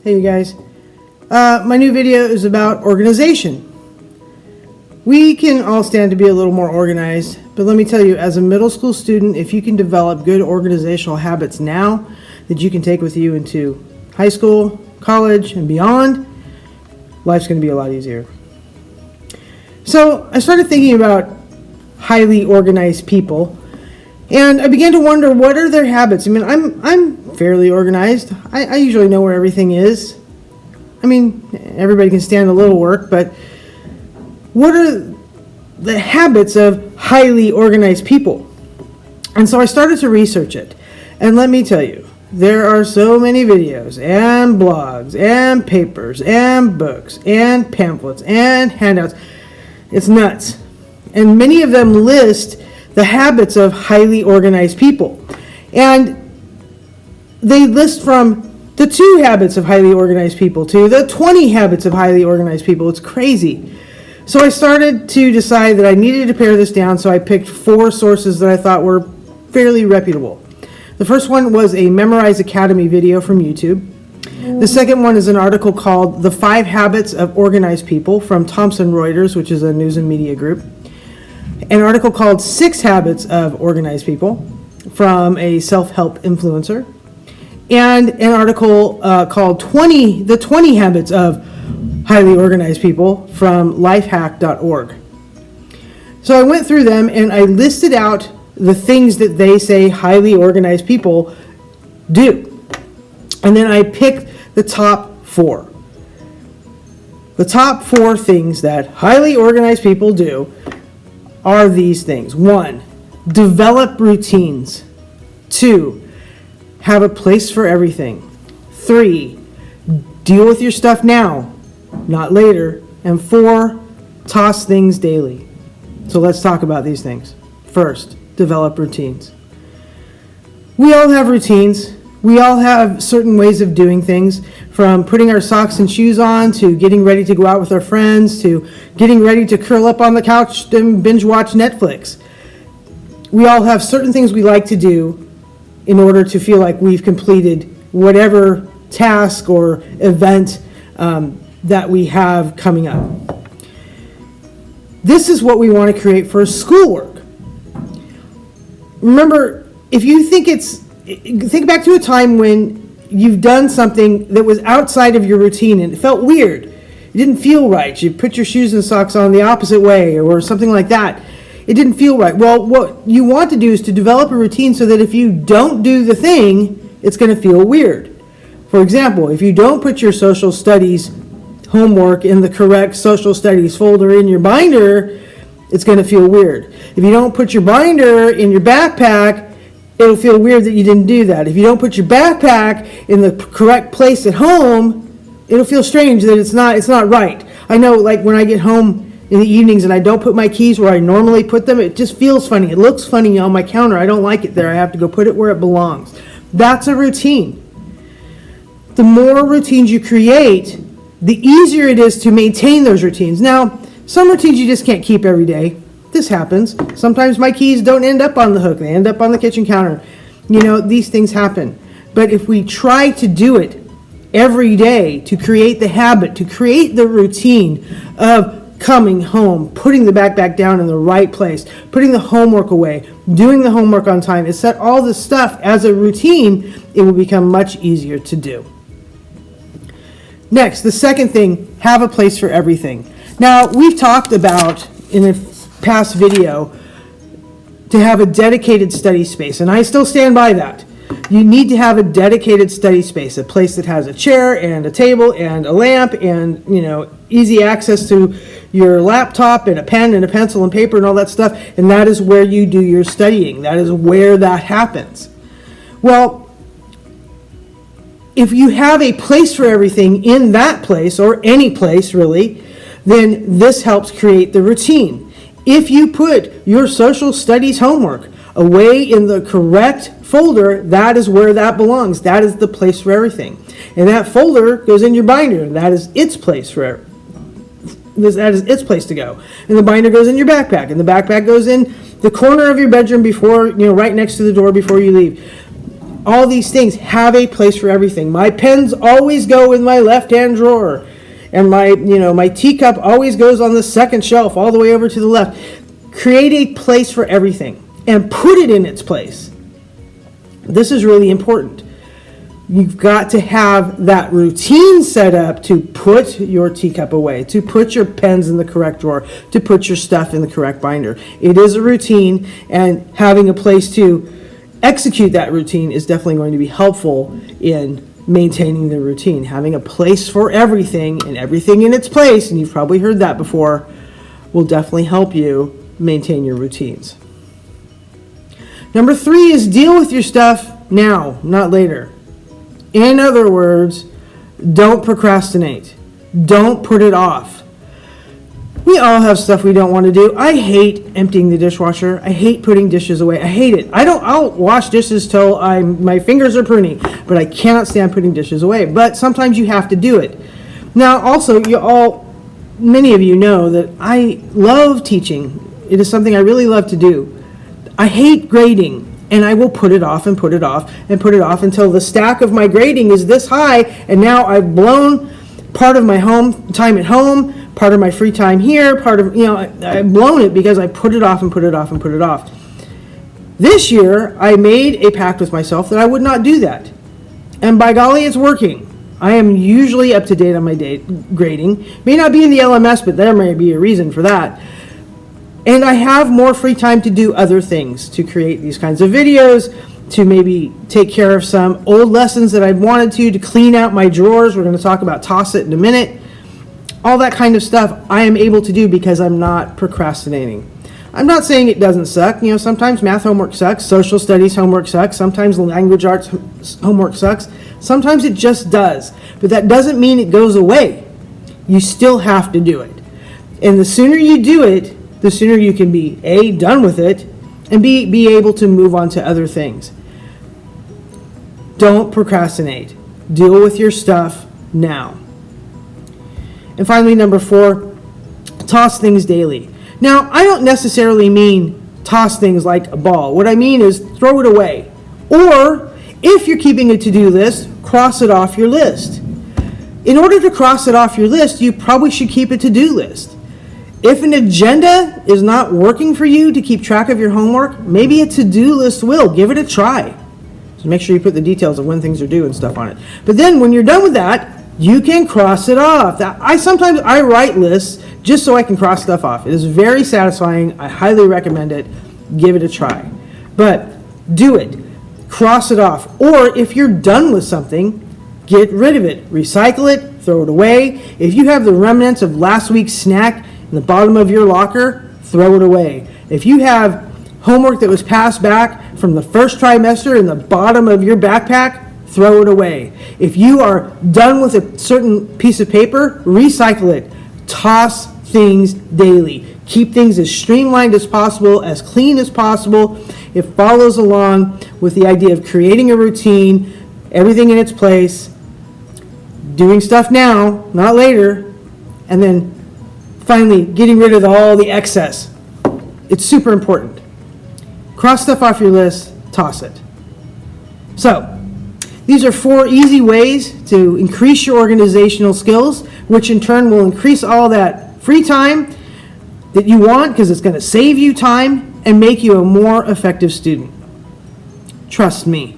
Hey you guys, my new video is about organization. We can all stand to be a little more organized, but let me tell you, as a middle school student, if you can develop good organizational habits now that you can take with you into high school, college, and beyond, life's going to be a lot easier. So I started thinking about highly organized people, and I began to wonder, what are their habits? I mean, I'm fairly organized. I usually know where everything is. I mean, everybody can stand a little work, but what are the habits of highly organized people? And so I started to research it. And let me tell you, there are so many videos and blogs and papers and books and pamphlets and handouts. It's nuts. And many of them list the habits of highly organized people. And they list from the 2 habits of highly organized people to the 20 habits of highly organized people. It's crazy. So I started to decide that I needed to pare this down, so I picked 4 sources that I thought were fairly reputable. The first one was a Memorize Academy video from YouTube. The second one is an article called The 5 Habits of Organized People from Thomson Reuters, which is a news and media group. An article called 6 Habits of Organized People from a self-help influencer. And an article called The 20 Habits of Highly Organized People from lifehack.org. So I went through them and I listed out the things that they say highly organized people do. And then I picked the top 4. The top 4 things that highly organized people do are these things. 1, develop routines. 2, have a place for everything. 3, deal with your stuff now, not later. And 4, toss things daily. So let's talk about these things. First, develop routines. We all have routines. We all have certain ways of doing things, from putting our socks and shoes on, to getting ready to go out with our friends, to getting ready to curl up on the couch and binge watch Netflix. We all have certain things we like to do in order to feel like we've completed whatever task or event that we have coming up. This is what we want to create for schoolwork. Remember, if you think back to a time when you've done something that was outside of your routine and it felt weird. It didn't feel right. You put your shoes and socks on the opposite way or something like that. It didn't feel right. Well, what you want to do is to develop a routine so that if you don't do the thing, it's going to feel weird. For example, if you don't put your social studies homework in the correct social studies folder in your binder, it's going to feel weird. If you don't put your binder in your backpack, it'll feel weird that you didn't do that. If you don't put your backpack in the correct place at home, it'll feel strange that it's not right. I know, like when I get home in the evenings and I don't put my keys where I normally put them, it just feels funny. It looks funny on my counter. I don't like it there. I have to go put it where it belongs. That's a routine. The more routines you create, the easier it is to maintain those routines. Now, some routines you just can't keep every day. This happens. Sometimes my keys don't end up on the hook. They end up on the kitchen counter. These things happen. But if we try to do it every day, to create the habit, to create the routine of coming home, putting the backpack down in the right place, putting the homework away, doing the homework on time, and set all this stuff as a routine, it will become much easier to do. Next, the second thing, have a place for everything. Now, we've talked about in a past video to have a dedicated study space, and I still stand by that. You need to have a dedicated study space, a place that has a chair and a table and a lamp and easy access to your laptop and a pen and a pencil and paper and all that stuff, and that is where you do your studying. That is where that happens. Well, if you have a place for everything in that place, or any place really, then this helps create the routine. If you put your social studies homework away in the correct folder, that is where that belongs. That is the place for everything. And that folder goes in your binder. That is its place for that is its place to go. And the binder goes in your backpack. And the backpack goes in the corner of your bedroom before, right next to the door before you leave. all these things. Have a place for everything. My pens always go in my left-hand drawer. And my teacup always goes on the second shelf all the way over to the left. Create a place for everything and put it in its place. This is really important. You've got to have that routine set up to put your teacup away, to put your pens in the correct drawer, to put your stuff in the correct binder. It is a routine, and having a place to execute that routine is definitely going to be helpful in maintaining the routine. Having a place for everything and everything in its place, and you've probably heard that before, will definitely help you maintain your routines. Number 3 is deal with your stuff now, not later. In other words, don't procrastinate. Don't put it off. We all have stuff we don't want to do. I hate emptying the dishwasher. I hate putting dishes away. I hate it. I'll wash dishes till my fingers are pruny, but I cannot stand putting dishes away. But sometimes you have to do it. Now, also, many of you know that I love teaching. It is something I really love to do. I hate grading, and I will put it off and put it off and put it off until the stack of my grading is this high, and now I've blown part of my time at home, part of my free time here, I've blown it because I put it off and put it off and put it off. This year, I made a pact with myself that I would not do that. And by golly, it's working. I am usually up to date on my grading. May not be in the LMS, but there may be a reason for that. And I have more free time to do other things, to create these kinds of videos, to maybe take care of some old lessons that I'd wanted to clean out my drawers. We're going to talk about Toss It in a minute. All that kind of stuff I am able to do because I'm not procrastinating. I'm not saying it doesn't suck. Sometimes math homework sucks, social studies homework sucks, sometimes language arts homework sucks. Sometimes it just does. But that doesn't mean it goes away. You still have to do it. And the sooner you do it, the sooner you can be, A, done with it, and be able to move on to other things. Don't procrastinate. Deal with your stuff now. And finally, number 4, toss things daily. Now, I don't necessarily mean toss things like a ball. What I mean is throw it away. Or, if you're keeping a to-do list, cross it off your list. In order to cross it off your list, you probably should keep a to-do list. If an agenda is not working for you to keep track of your homework, maybe a to-do list will. Give it a try. So make sure you put the details of when things are due and stuff on it. But then when you're done with that, you can cross it off. Sometimes I write lists just so I can cross stuff off. It is very satisfying. I highly recommend it. Give it a try. But do it. Cross it off. Or if you're done with something, get rid of it. Recycle it. Throw it away. If you have the remnants of last week's snack in the bottom of your locker, throw it away. If you have homework that was passed back from the first trimester in the bottom of your backpack, throw it away. If you are done with a certain piece of paper, recycle it. Toss things daily. Keep things as streamlined as possible, as clean as possible. It follows along with the idea of creating a routine, everything in its place, doing stuff now, not later, and then finally getting rid of all the excess. It's super important. Cross stuff off your list, toss it. So, these are 4 easy ways to increase your organizational skills, which in turn will increase all that free time that you want because it's going to save you time and make you a more effective student. Trust me.